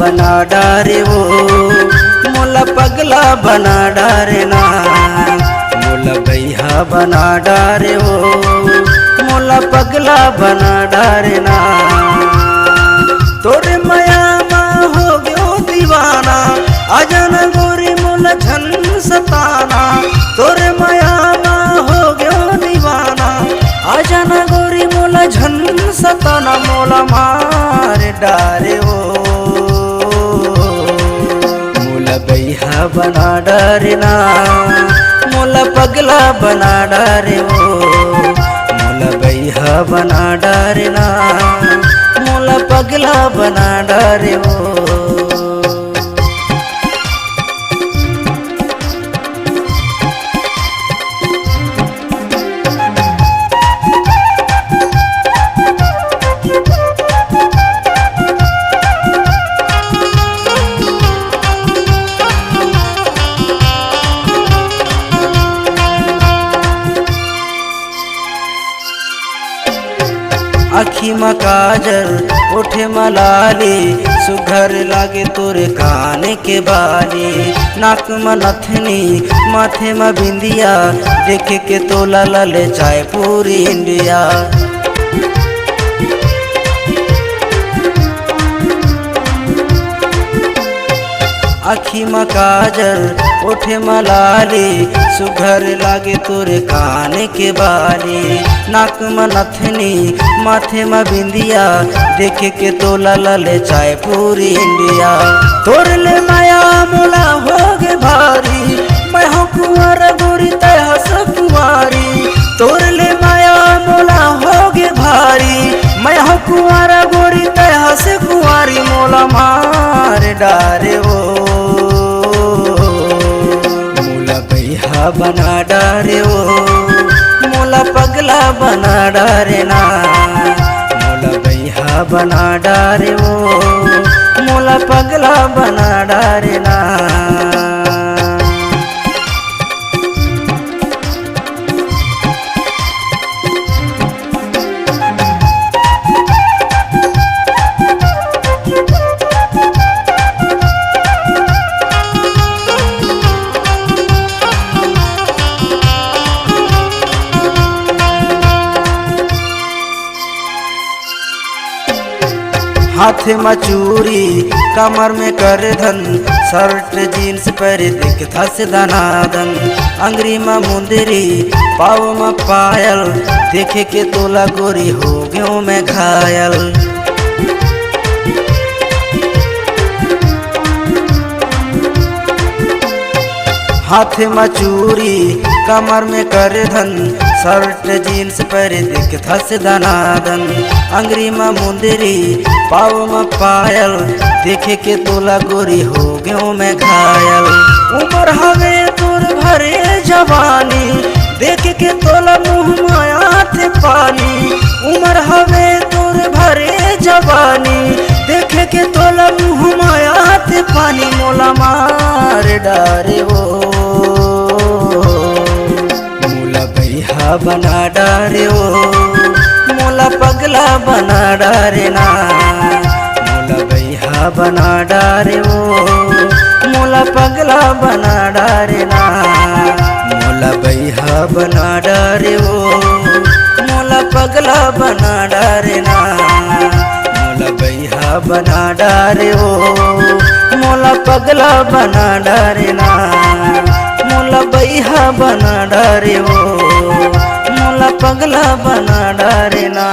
बना डारे वो मोला पगला बना डारे ना मोला बैहा बना डारे वो मोला पगला बना डारे ना तोरे माया मा हो गयो दीवाना आजाना गोरी मोला झन सताना तोरे माया मा हो गयो दीवाना आजाना गोरी मोला झन सताना मोला मार डारे ओ मोला बैहा बना डारे ना मोला पगला बना डारे ओ मोला बैहा बना डारे ना मोला पगला बना डारे ओ आखी में काजल ओठे मलाली सुघर लागे तोरे काने के बाली नाक में नथनी माथे में बिंदिया देखे के तोला लले चाय पूरी इंडिया आखी में काजल ओठे मलाली सुघर लागे तोरे काने के बाली नाक में नथनी माथे में बिंदिया देखे के तोला लले चाय पूरी इंडिया तोर ले माया मोला हो गे भारी मैं हो कुंवर गोरी तय हस कुंवारी तोर ले माया मोला हो गे भारी मैं हो कुंवर गोरी तय हस कुंवारी मोला मार डारे वो बैहा बना डारे ओ मोला पगला बना डारे ना मोला बैहा बना डारे ओ मोला पगला बना डारे ना हाथे में चूरी कमर में कर धन शर्ट जीन्स पर दिखता से दनादन अंगरी में मुंदरी पाव में पायल देखे के तोला गोरी हो गयो मैं घायल हाथे में चूरी कमर में कर धन शर्ट जीन्स पर दिखता से दनादन अंगरी में मुंदरी पाव में पायल देखे के तोला गोरी हो गयो मैं घायल उमर हवे तोर भरे जवानी देखे के तोला मुँह माया थे पानी उमर हवे तोर भरे जवानी देखे के तोला मुँह माया थे पानी मोला मार डारे वो मोला बैहा बना डारे ओ मोला पगला बना डारे ना मोला बैहा बना डारे ओ मोला पगला बना डारे ना मोला बैहा बना डारे ओ मोला पगला बना डारे ना मोला बैहा बना डारे ओ मोला पगला बना डारे ना मोला बैहा बना डारे ओ मोला पगला बना डारे ना।